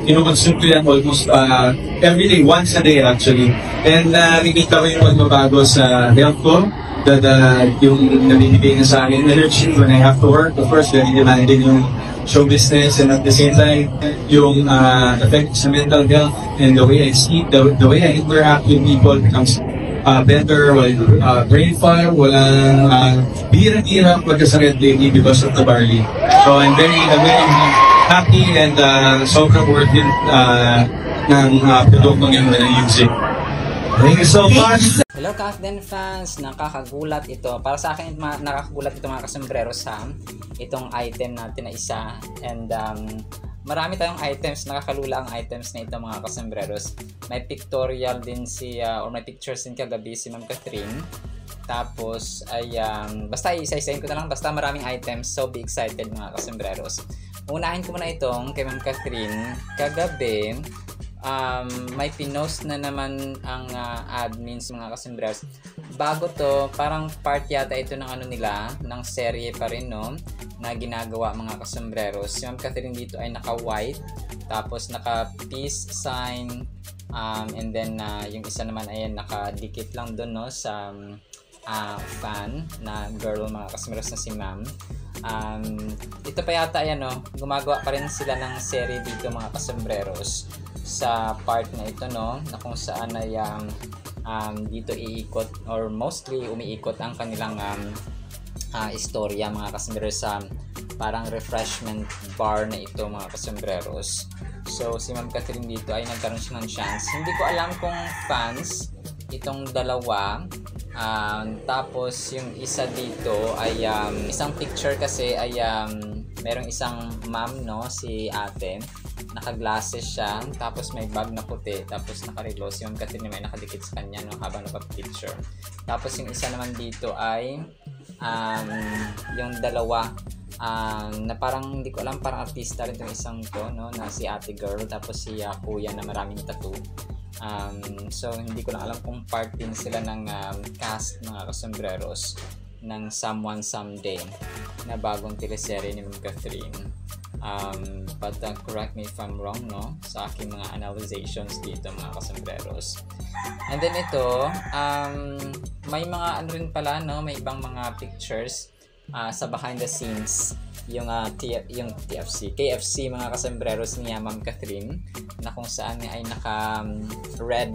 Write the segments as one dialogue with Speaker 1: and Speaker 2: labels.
Speaker 1: Kinukonsume ko yan almost every day, once a day actually. And nakikita ko yung pagbabago sa health ko, yung nabibigay na sa akin energy when I have to work. Of course, very demanding yung show business, and at the same time, yung effect sa mental health and the way I sleep, the way I interact with people becomes better, brain fire, walang bihira-bihira pagkasakit lately because of the barley. So I'm very happy and sobrang worth it ng produktong yung using. Thank you so much!
Speaker 2: Hello Kafden fans! Nakakagulat ito. Para sa akin, nakakagulat ito mga kasembreros ha. Itong item natin na isa. And marami tayong items, nakakalula ang items na ito mga kasembreros. May pictorial din or may pictures din kagabi si Ma'am Catherine. Tapos ay basta isa-isahin ko na lang, basta maraming items, so be excited mga kasembreros. Unahin ko muna itong kay Ma'am Catherine. Kagabi, may pinost na naman ang admins mga kasembreros. Bago to, parang part yata ito ng ano nila, ng serye pa rin no, na ginagawa mga kasembreros. Si Ma'am Catherine dito ay naka-white, tapos naka-peace sign, and then yung isa naman ay nakadikit lang doon no, sa fan na girl mga kasembreros na si Ma'am. Ito pa yata no, gumagawa pa rin sila ng serye dito mga kasembreros sa part na ito no, na kung saan ay dito iikot or mostly umiikot ang kanilang istorya mga kasembreros sa parang refreshment bar na ito mga kasembreros. So si Ma'am Catherine dito ay nagkaroon siya ng chance. Hindi ko alam kung fans itong dalawa. Tapos yung isa dito ay isang picture kasi ay merong isang ma'am no, si ate, naka-glasses siya, tapos may bag na puti, tapos naka-relo. Si Ma'am Catherine may nakadikit sa kanya no, habang nagpa-picture. Tapos yung isa naman dito ay yung dalawa na parang hindi ko alam, parang artista rin itong isang to no, na si ate girl, tapos si kuya na maraming tattoo. So hindi ko lang alam kung part din sila ng cast mga kasembreros ng Someone Someday na bagong teleserye ni Ma'am Catherine. But correct me if I'm wrong no, sa aking mga analyzations dito mga kasembreros. And then ito, may mga ano rin pala no, may ibang mga pictures sa behind the scenes, yung KFC mga kasembreros ni Ma'am Catherine, na kung saan ay naka red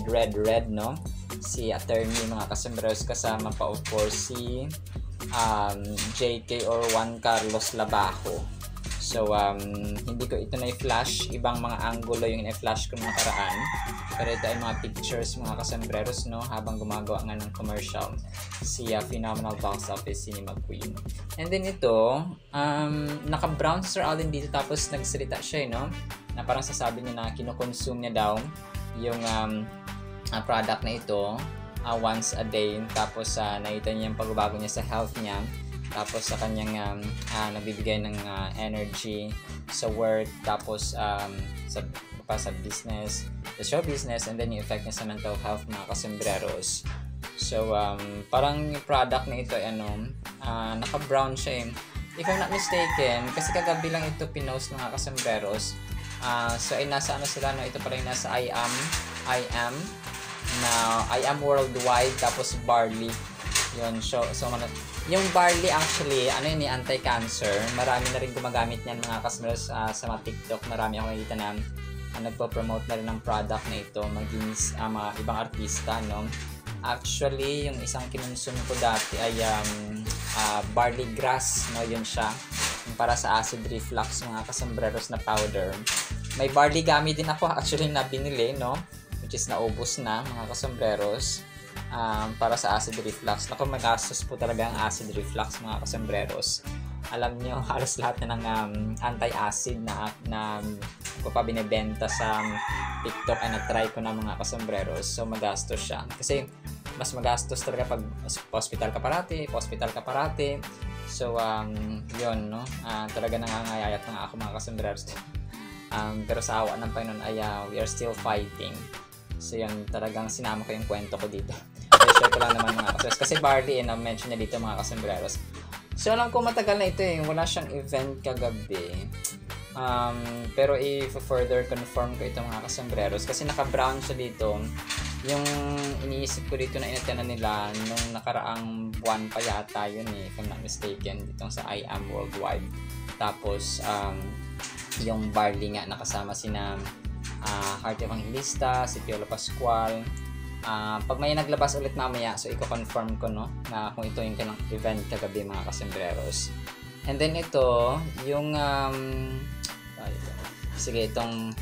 Speaker 2: no, si attorney mga kasembreros, kasama pa of course si JK or Juan Carlos Labajo. So hindi ko ito na i-flash, ibang mga angulo yung i-flash ko nakaraan, pero ito ay mga pictures mga kasembreros no, habang gumagawa nga ng commercial si Phenomenal Box Office Cinema Queen. And then ito, naka-brown Sir Alden dito, tapos nagsalita siya no, na parang sasabi niya na kinukonsume niya daw yung product na ito once a day, tapos nakita niya yung pagbabago niya sa health niya, tapos sa kanyang nagbibigay ng energy sa work, tapos sa business, sa show business, and then yung effect niya sa mental health mga kasembreros. So parang yung product na ito ay naka-brown siya if I'm not mistaken, kasi kagabi lang ito pinost mga kasembreros. So ay nasa sila no, ito pala yung nasa I am worldwide, tapos barley yun. So yung barley actually yun, anti-cancer. Marami na rin gumagamit niyan mga kasembreros sa mga TikTok. Marami ako nakikita na nagpo-promote na rin ng product na ito, maging mga ibang artista no. Actually yung isang kinonsume ko dati ay barley grass no, yun siya, yung para sa acid reflux mga kasembreros na powder. May barley gummy din ako actually na binili no, which is naubos na mga kasembreros, para sa acid reflux. Naku, magastos po talaga ang acid reflux mga kasembreros. Alam nyo, halos lahat na ng anti-acid na ko pa binibenta sa TikTok ay na-try ko na mga kasembreros. So magastos siya, kasi mas magastos talaga pag hospital ka parati. So yun no, talaga nangangayayat na ako mga kasembreros. Pero sa awa ng Panginoon ay we are still fighting. So yun, talagang sinama ko yung kwento ko dito. I-share ko lang naman mga kasembreros, kasi barley na-mention niya dito mga kasembreros. So alam ko matagal na ito wala siyang event kagabi. Pero i-further confirm ko ito mga kasombreros kasi naka-brown siya dito. Yung iniisip ko dito na inattend nila nung nakaraang buwan pa yata yun if I'm not mistaken, ditong sa I Am Worldwide. Tapos yung Barley nga nakasama sina Heart Evangelista, si Piolo Pascual. Pag may naglabas ulit mamaya, so i-confirm ko na kung ito yung kanang event kagabi mga kasombreros. And then ito yung sige itong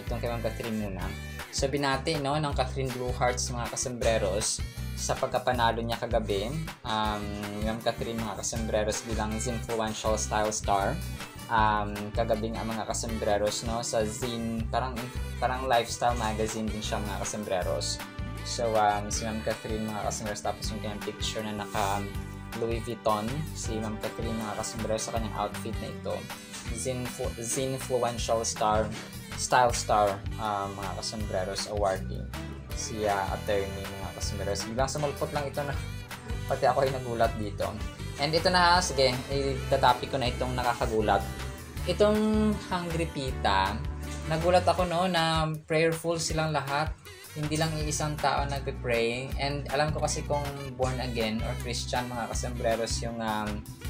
Speaker 2: kay Ma'am Catherine muna. So binati ng Catherine Blue Hearts mga kasombreros sa pagkapanalo niya kagabi. Ma'am Catherine mga kasombreros bilang Zinfluential Style Star. Kagabi nga mga kasombreros sa Zin, parang lifestyle magazine din siya mga kasombreros. So si Ma'am Catherine mga kasombreros, tapos yung kanyang picture na naka Louis Vuitton si Ma'am Catherine mga kasombreros sa kanyang outfit na ito. Zinfluential Style Star mga kasombreros awardee si attorney mga kasombreros. Biglang sumulpot lang ito na pati ako ay nagulat dito. And ito na, sige, itatopic ko na itong nakakagulat. Itong Hungry Pita, nagulat ako na prayerful silang lahat. Hindi lang iisang tao nagpe-pray. And alam ko kasi kung born again or Christian mga kasombreros yung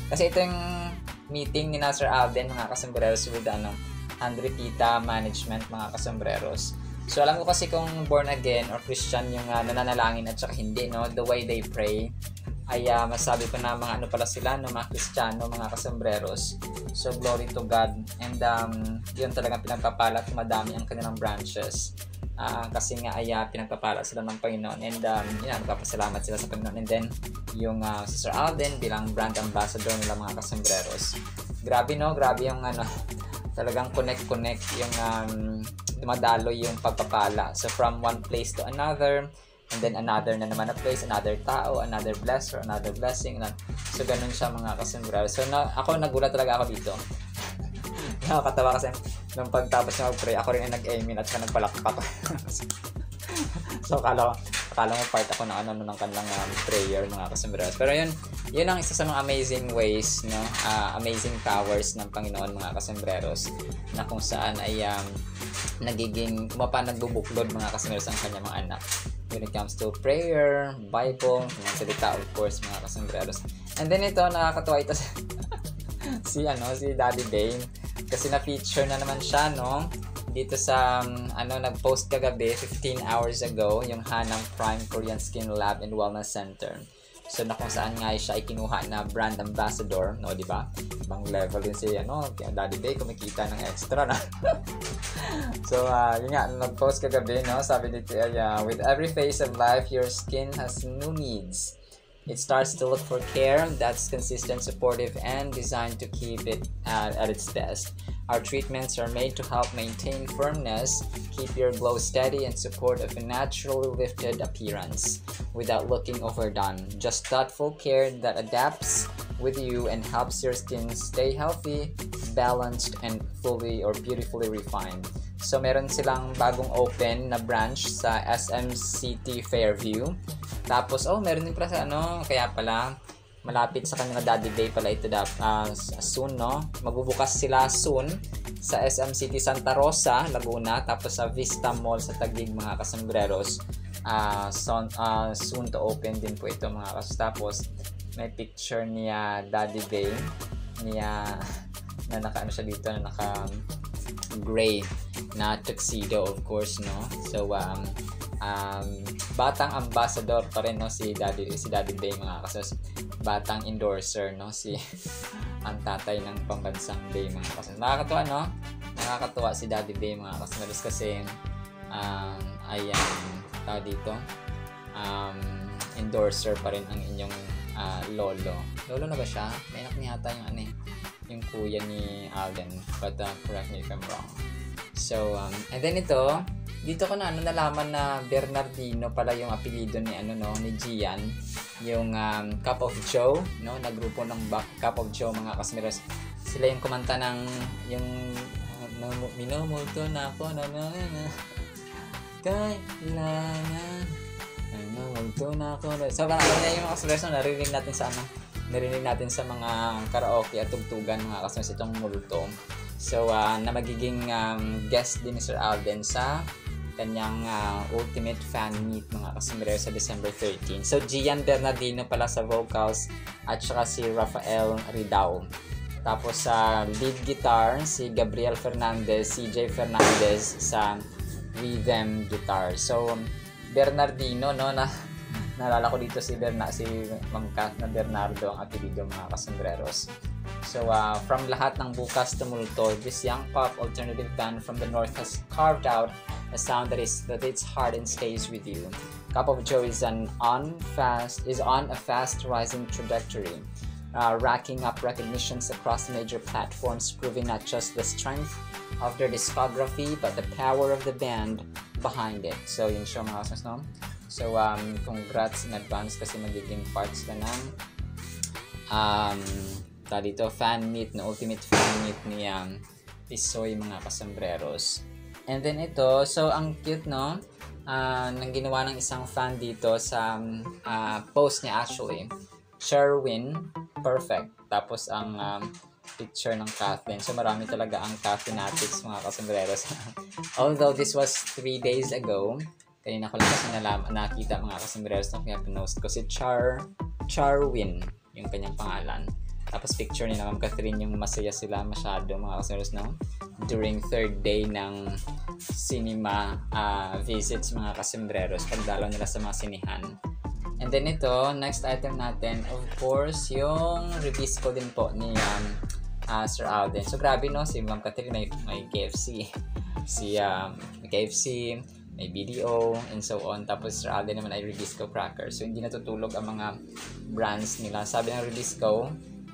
Speaker 2: kasi ito yung meeting ni Sir Alden mga kasombreros with Hungry Pita management mga kasombreros. So alam ko kasi kung born again or Christian yung nananalangin at saka hindi the way they pray ay masabi ko na mga pala sila mga Kristiyano mga kasombreros. So glory to God. And yun talaga pinagpapala at madami ang kanilang branches. Kasi nga ay pinagpapala sila ng Panginoon. And nagpapasalamat sila sa Panginoon. And then yung si Sir Alden bilang brand ambassador nila mga kasombreros. Grabe grabe yung talagang connect yung dumadaloy yung pagpapala. So from one place to another, and then another na naman na place, another tao, another blesser, another blessing. So ganun siya mga kasombreros. So ako nagulat talaga ako dito. Nakakatawa kasi nung pagtapos na mag-pray, ako rin ay nag-amen at saka nagpalakpak. So akala mo part ako ng kanilang prayer mga kasombreros. Pero yun ang isa sa mga amazing ways, amazing powers ng Panginoon mga kasombreros, na kung saan ay nagiging nagbubuklod mga kasombreros ang kanyang mga anak when it comes to prayer, Bible, mga salita of course mga kasombreros. And then ito, nakakatuwa ito si Daddy Dane kasi na-feature na naman siya dito sa nag-post kagabi 15 hours ago yung Hanam Prime Korean Skin Lab and Wellness Center. So na kung saan nga siya ay kinuha na brand ambassador, di ba? Ibang level din si Daddy Day, kumikita ng extra na. So yun nga, nag-post kagabi, sabi dito with every phase of life, your skin has new needs. It starts to look for care that's consistent, supportive, and designed to keep it at its best. Our treatments are made to help maintain firmness, keep your glow steady, and support of a naturally lifted appearance without looking overdone. Just thoughtful care that adapts with you and helps your skin stay healthy, balanced, and fully or beautifully refined. So meron silang bagong open na branch sa SM City Fairview. Tapos meron din pala sa kaya pala malapit sa kanila Daddy Day pala ito soon magbubukas sila soon sa SM City Santa Rosa, Laguna, tapos sa Vista Mall sa Taguig mga kasombreros. Soon to open din po ito mga kasombreros. Tapos may picture niya Daddy Day niya na naka siya dito na naka gray na tuxedo of course so batang ambassador pa rin si Daddy Day mga kasos, batang endorser si ang tatay ng pambansang Day mga kasos. Nakakatuwa si Daddy Day mga kasos kasi dito endorser pa rin ang inyong lolo na ba siya? May anak niya yata yung kuya ni Alden, but correct me if I'm wrong. So and then dito ko nalaman na Bernardino pala yung apelyido ni ni Gian, yung Cup of Joe, na grupo ng Cup of Joe mga kasmiros. Sila yung kumanta ng yung minumulto na ako kailangan minumulto na ako. So parang yung mga kasmiros narinig natin sa mga karaoke at tugtugan mga kasmiros itong multo. So, na magiging guest din ni Sir Alden sa kanyang ultimate fan meet mga kasombrero sa December 13. So, Gian Bernardino pala sa vocals at saka si Rafael Ridao. Tapos sa lead guitar, si Gabriel Fernandez, CJ Fernandez sa rhythm guitar. So, Bernardino, no, naalala ko dito si Ma'am Kat na Bernardo ang apelido mga kasombreros. So, from lahat ng bukas tumulto, this young pop alternative band from the North has carved out a sound that it's hard and stays with you. Cup of Joe is on a fast rising trajectory, racking up recognitions across major platforms, proving not just the strength of their discography but the power of the band behind it. So, yun siya mga kasombreros, no? So, congrats in advance kasi magiging parts ka ng dito fan meet, na ultimate fan meet ni Pisoy mga kasombreros. And then ito, so ang cute, no, nang ginawa ng isang fan dito sa post niya actually, Sherwin Perfect, tapos ang picture ng Kathleen. So marami talaga ang Kathleenatics mga kasombreros. Although this was 3 days ago, kanina ko lang kasi nakita mga kasombreros na kaya pinost ko si Charwin yung kanyang pangalan. Tapos picture ni Ma'am Catherine, yung masaya sila masyado mga kasombreros, no? During third day ng cinema visits mga kasombreros, pagdalaw nila sa mga sinihan. And then ito, next item natin, of course, yung release ko din po ni Sir Alden. So grabe, no? Si Ma'am Catherine may KFC. May KFC, may BDO, and so on. Tapos Sir Alden naman ay Release Co cracker. So hindi natutulog ang mga brands nila. Sabi ng Release Co,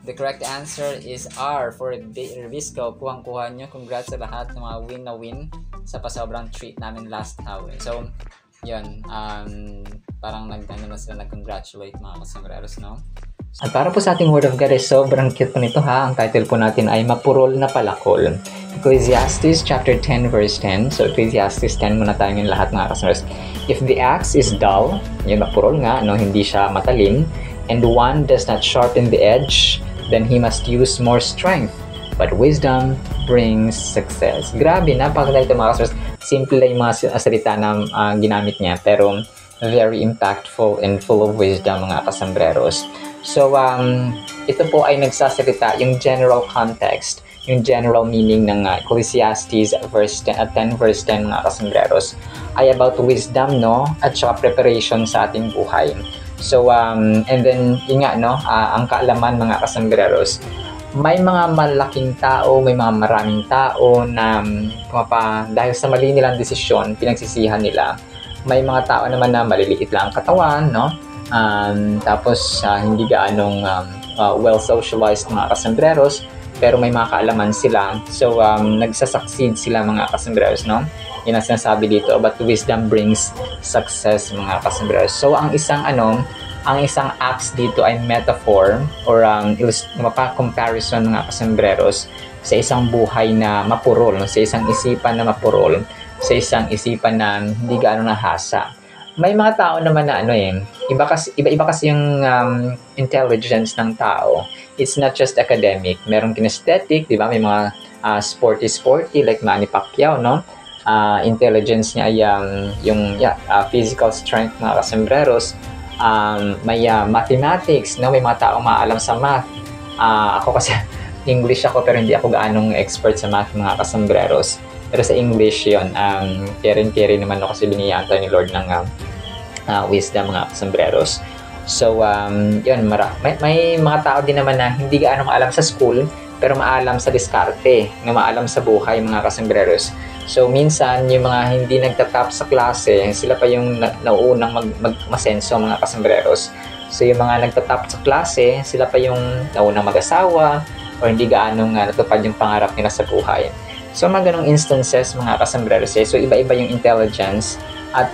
Speaker 2: the correct answer is R for Release Co. Kuhang-kuha nyo. Congrats sa lahat ng mga win na win sa pasobrang treat namin last Halloween. So, yun. Parang nag-congratulate mga kasombreros, no? At para po sa ating Word of God is sobrang cute po nito ha. Ang title po natin ay Mapurol na Palakol. Ecclesiastes chapter 10 verse 10. So Ecclesiastes 10 muna tayo ng lahat mga kasombreros. If the axe is dull, yun mapurol nga, no, hindi siya matalim, and one does not sharpen the edge, then he must use more strength. But wisdom brings success. Grabe, napakaganda ito mga kasombreros. Simple lang yung mga salita na ginamit niya, pero very impactful and full of wisdom mga kasombreros. So, ito po ay nagsasalita yung general context, yung general meaning ng Ecclesiastes 10 verse 10 mga kasombreros ay about wisdom, no, at saka preparation sa ating buhay. So, and then, yun nga, no, ang kaalaman mga kasombreros, may mga malaking tao, may mga maraming tao na dahil sa mali nilang desisyon, pinagsisihan nila. May mga tao naman na maliliit lang ang katawan, no? Tapos hindi gaanong well-socialized mga kasombreros, pero may mga kaalaman sila. So, nagsasucceed sila mga kasombreros, no? Yun ang sinasabi dito about wisdom brings success mga kasombreros. So, ang isang axe dito ay metaphor or comparison mga kasombreros sa isang buhay na mapurol, no? Sa isang isipan na mapurol, sa isang isipan na hindi gaano nahasa. May mga tao naman na iba kasi yung intelligence ng tao. It's not just academic. Merong kinesthetic, di ba? May mga sporty like Manny Pacquiao, no? Intelligence niya ay physical strength mga kasombreros. May mathematics, no? May mga tao maalam sa math. Ako kasi English ako pero hindi ako gaanong expert sa math mga kasombreros. Pero sa English yun, carry naman ako kasi binigyan tayo ni Lord ng wisdom mga kasombreros. So, yun, may mga tao din naman na hindi gaano maalam sa school, pero maalam sa diskarte, na maalam sa buhay mga kasombreros. So, minsan, yung mga hindi nagtatap sa klase, sila pa yung nauunang masenso mga kasombreros. So, yung mga nagtatap sa klase, sila pa yung naunang mag-asawa, o hindi gaano natupad yung pangarap nila sa buhay. So, mga ganong instances, mga kasombreros. So, iba-iba yung intelligence at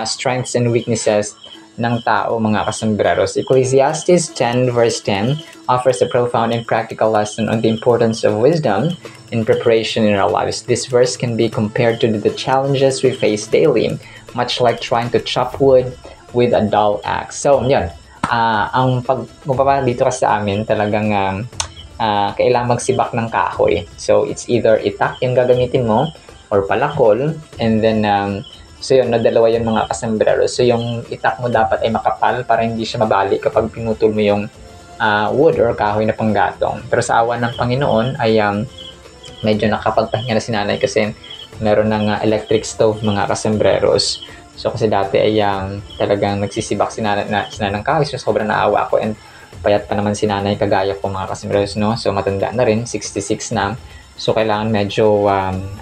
Speaker 2: strengths and weaknesses ng tao, mga kasombreros. Ecclesiastes 10 verse 10 offers a profound and practical lesson on the importance of wisdom in preparation in our lives. This verse can be compared to the challenges we face daily, much like trying to chop wood with a dull axe. So, yun. Ang pagpapala dito kasi sa amin, talagang kailangan magsibak ng kahoy. So, it's either itak yung gagamitin mo or palakol. And then, so yun, dalawa yung mga kasombrero. So, yung itak mo dapat ay makapal para hindi siya mabali kapag pinutol mo yung wood or kahoy na panggatong. Pero sa awa ng Panginoon ay medyo nakapagpahinga na si nanay kasi meron ng electric stove mga kasembreros. So kasi dati ay talagang nagsisibak si nanay ng kahoy. So sobrang naawa ako and payat pa naman si nanay kagaya ko mga kasembreros, no? So matanda na rin, 66 na. So kailangan medyo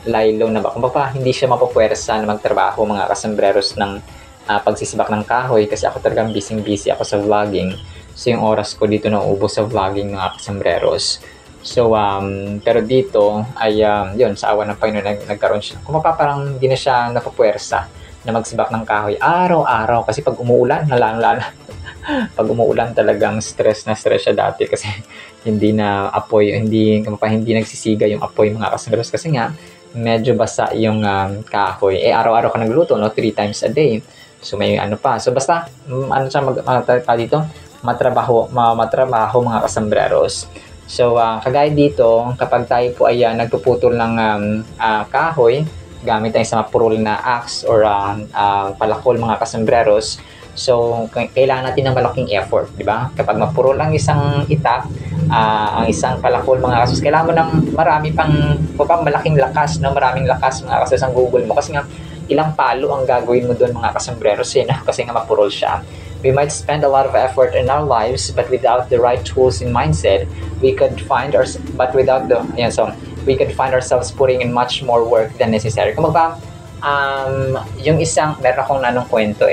Speaker 2: lie-low na ba. Kung baka hindi siya mapapwersa na magtrabaho mga kasembreros ng pagsisibak ng kahoy kasi ako talagang busy ako sa vlogging. So yung oras ko dito nauubos sa vlogging mga kasembreros. So, pero dito ay, yun, sa awa ng Panginoon nagkaroon siya. Kung parang hindi na siya napapwersa na magsibak ng kahoy araw-araw. Kasi pag umuulan, lalo. Pag umuulan talagang stress siya dati kasi hindi na apoy, hindi nagsisiga yung apoy mga kasanggaros kasi nga medyo basa yung kahoy. Araw-araw ka nagluto, no? 3 times a day. So, may ano pa. So, basta, dito? Matrabaho mga kasambreros. So, kagaya dito, kapag tayo po ay nagpuputol ng kahoy, gamit tayo sa mapurol na axe or palakol mga kasembreros, so, kailangan natin ng malaking effort, di ba? Kapag mapurol ang isang itak, ang isang palakol mga kasos, kailangan mo ng malaking lakas, no? Maraming lakas mga kasos ang Google mo. Kasi nga, ilang palo ang gagawin mo doon mga kasembreros, kasi nga mapurol siya. We might spend a lot of effort in our lives, but without the right tools and mindset, we could find ourselves putting in much more work than necessary. Kung yung isang, meron akong kwento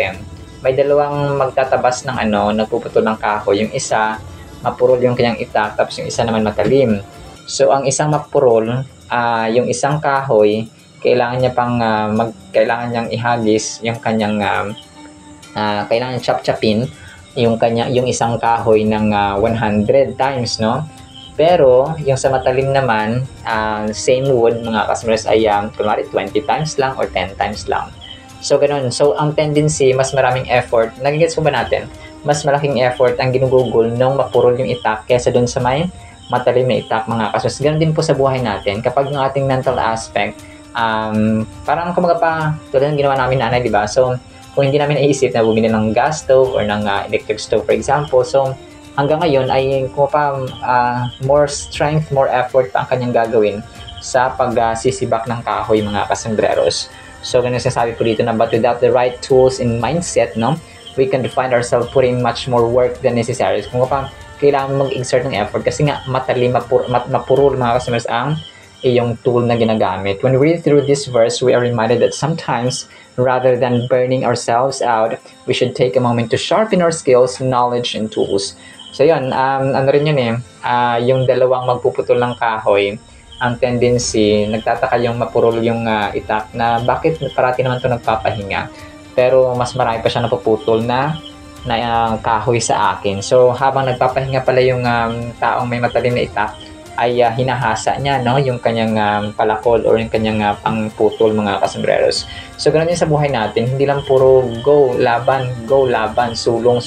Speaker 2: may dalawang magtatabas ng nagpuputol ng kahoy. Yung isa, mapurol yung kanyang itak, tapos yung isa naman matalim. So, ang isang mapurol, yung isang kahoy, kailangan niyang ihagis yung kanyang kailangan chop-chopin yung isang kahoy ng 100 times, no? Pero yung sa matalim naman, same wood mga customers ay kunwari 20 times lang or 10 times lang. So ganun. So ang tendency, mas maraming effort. Nagigets mo ba natin? Mas malaking effort ang ginugugol nung mapurol yung itak kesa dun sa may matalim na itak mga customers. Ganun din po sa buhay natin. Kapag yung ating mental aspect, parang tulad ng ginawa namin nanay, di ba? So kung hindi namin naisip na bumili ng gas stove or ng electric stove, for example. So, hanggang ngayon ay more strength, more effort pa ang kanyang gagawin sa pagsisibak ng kahoy mga kasembreros. So, ganun sinasabi po dito na, but without the right tools and mindset, no, we can find ourselves putting much more work than necessary. Kung kailangan mag-exert ng effort kasi nga mapurol mga kasembreros ang iyong tool na ginagamit. When we read through this verse, we are reminded that sometimes, rather than burning ourselves out, we should take a moment to sharpen our skills, knowledge, and tools. So yun, yung dalawang magpuputol ng kahoy, ang tendency, nagtataka yung mapurol yung itak na bakit parati naman ito nagpapahinga. Pero mas marami pa siya napuputol na kahoy sa akin. So habang nagpapahinga pala yung taong may matalim na itak, ay hinahasa niya, no, yung kanyang palakol or yung kanyang pangputol mga kasembreros. So ganoon din sa buhay natin, hindi lang puro go, laban, sulong.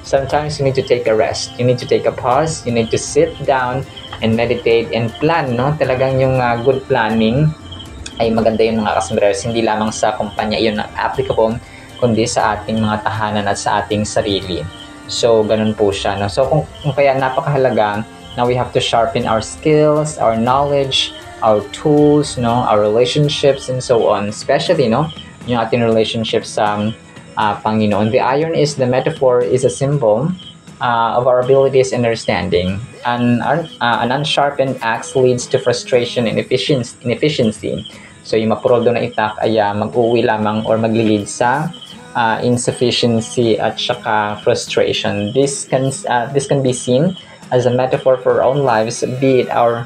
Speaker 2: Sometimes you need to take a rest, you need to take a pause, you need to sit down and meditate and plan, no? Talagang yung good planning ay maganda yun mga kasembreros, hindi lamang sa kumpanya yun applicable, kundi sa ating mga tahanan at sa ating sarili. So ganun po siya, no? So kung kaya napakahalaga. Now we have to sharpen our skills, our knowledge, our tools, no, our relationships, and so on. Especially, no, yung ating relationships sa Panginoon. The iron is the metaphor, is a symbol of our abilities and understanding. An unsharpened axe leads to frustration and inefficiency. So yung mapurol doon na itak ay mag-uwi lamang or maglilid sa insufficiency at saka frustration. This can be seen as a metaphor for our own lives, be it our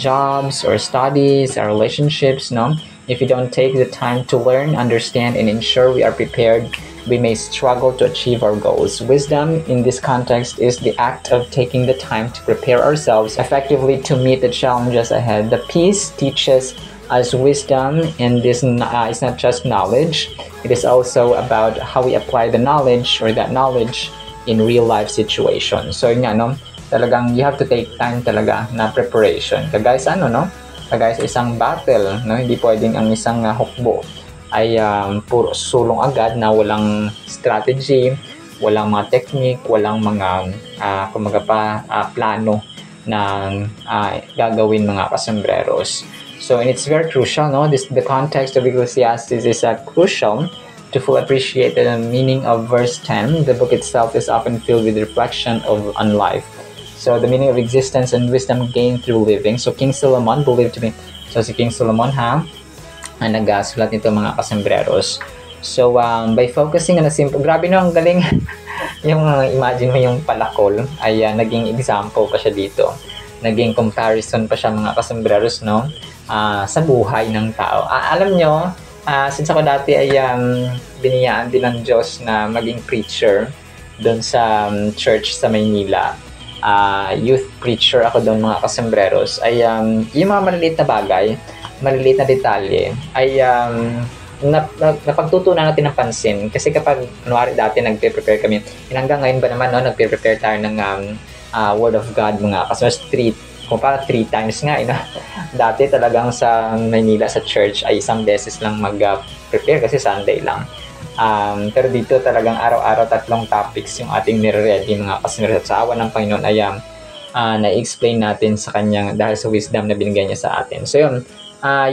Speaker 2: jobs or studies, our relationships, no? If we don't take the time to learn, understand, and ensure we are prepared, we may struggle to achieve our goals. Wisdom in this context is the act of taking the time to prepare ourselves effectively to meet the challenges ahead. The piece teaches us wisdom, and this is not just knowledge, it is also about how we apply the knowledge or that knowledge in real life situations. So yun nga, no? talagang you have to take time talaga na preparation. Kagaya sa kagaya sa isang battle, no? Hindi pwedeng ang isang hukbo ay puro sulong agad na walang strategy, walang mga technique, walang mga plano na gagawin mga kasembreros. So, and it's very crucial, no? The context of Ecclesiastes is crucial to fully appreciate the meaning of verse 10. The book itself is often filled with reflection on life. So, the meaning of existence and wisdom gained through living. So, King Solomon believed to be, so si King Solomon ang nagasulat nito mga kasembreros. So, by focusing on a simple, grabe no, ang galing. Yung imagine mo yung palakol ay naging example pa siya dito. Naging comparison pa siya mga kasembreros, no? Sa buhay ng tao. Alam nyo, since ako dati ay biniyaan din ng Diyos na maging preacher doon sa church sa Maynila. Youth preacher ako doon mga kasembreros. Ay yung mga maliliit na bagay, maliliit na detalye, ay napagtutunan natin ng pansin. Kasi kapag, kunwari dati nagpe-prepare kami, hanggang ngayon ba naman, no, nagpe-prepare tayo ng Word of God mga kasembreros, kung para 3 times nga, dati talagang sa Manila, sa church, ay isang beses lang mag-prepare kasi Sunday lang. Pero dito talagang araw-araw 3 topics yung ating nire-ready mga kasembreros. Sa awa ng Panginoon ay na-explain natin sa kanyang dahil sa wisdom na binigay niya sa atin. So yun,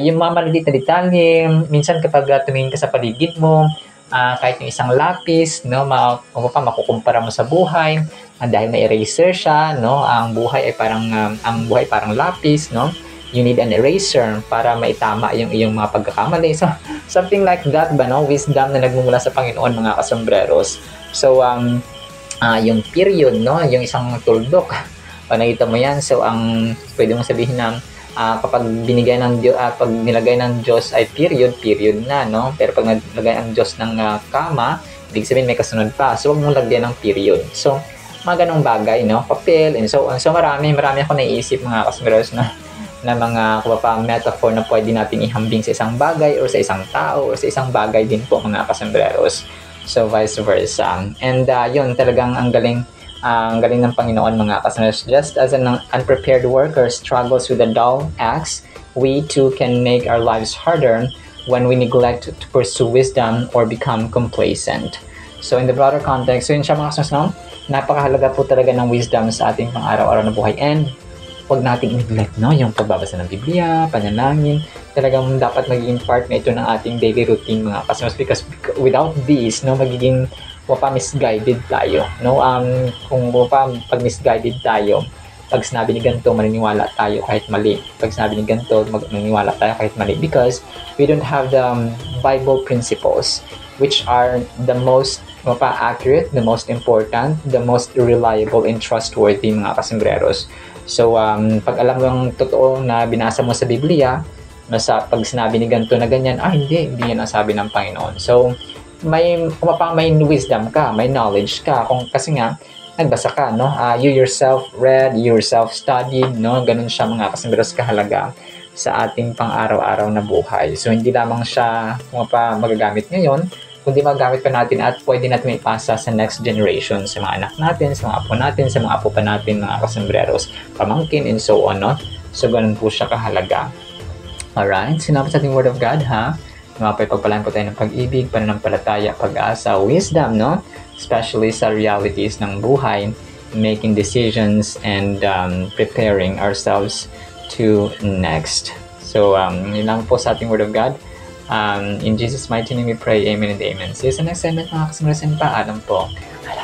Speaker 2: yung mga maliliit na detalye, minsan kapag tumingin ka sa paligid mo, kahit yung isang lapis, no, makukumpara mo sa buhay, dahil may eraser siya, no, ang buhay parang lapis, no. You need an eraser para maitama yung iyong mga pagkakamali. So, something like that ba, no? Wisdom na nagmumula sa Panginoon, mga kasembreros. So, yung period, no? Yung isang tuldok, pag nakita mo yan, so, ang pwede mong sabihin na kapag pag nilagay ng Diyos ay period na, no? Pero pag nilagay ang Diyos ng kama, ibig sabihin may kasunod pa. So, huwag mong lagyan ng period. So, mga ganong bagay, no? Papel, and so on. So, marami ako naiisip, mga kasembreros, na mga metaphor na pwede natin ihambing sa isang bagay or sa isang tao or sa isang bagay din po, mga kasembreros. So, vice versa. And yun, talagang ang galing ng Panginoon, mga kasembreros. Just as an unprepared worker struggles with a dull axe, we too can make our lives harder when we neglect to pursue wisdom or become complacent. So, in the broader context, so yun siya, mga kasembreros, napakahalaga po talaga ng wisdom sa ating pang-araw-araw na buhay. And huwag nating neglect, no, yung pagbabasa ng Biblia, panalangin. Talagang dapat magiging part na ito ng ating daily routine, mga kasembreros, because without this, no, magiging misguided tayo, no. Kung pag misguided tayo, pag sinabi ni ganito, maniniwala tayo kahit mali. Pag sinabi ni ganito, maniniwala tayo kahit mali, because we don't have the Bible principles, which are the most accurate, the most important, the most reliable and trustworthy, mga kasembreros. So, pag alam mo yung totoo na binasa mo sa Biblia, pag sinabi ni ganito na ganyan, hindi yan ang sabi ng Panginoon. So, may wisdom ka, may knowledge ka, kasi nga, nagbasa ka, no? You yourself read, you yourself studied, no? Ganun siya, mga kasembreros, kahalaga sa ating pang-araw-araw na buhay. So, hindi lamang siya magagamit ngayon, kundi magagamit pa natin at pwede natin ipasa sa next generation, sa mga anak natin, sa mga apo natin, sa mga apo pa natin, mga kasembreros, pamangkin, and so on, no? So, ganun po siya kahalaga. Alright, sinabi sa ating Word of God, pagpalaan po tayo ng pag-ibig, pananampalataya, pag-asa, wisdom, no? Especially sa realities ng buhay, making decisions, and preparing ourselves to next. So, yun lang po sa ating Word of God. In Jesus' mighty name we pray, amen and amen. See you sa next segment, mga kasembreros, and paalam po. I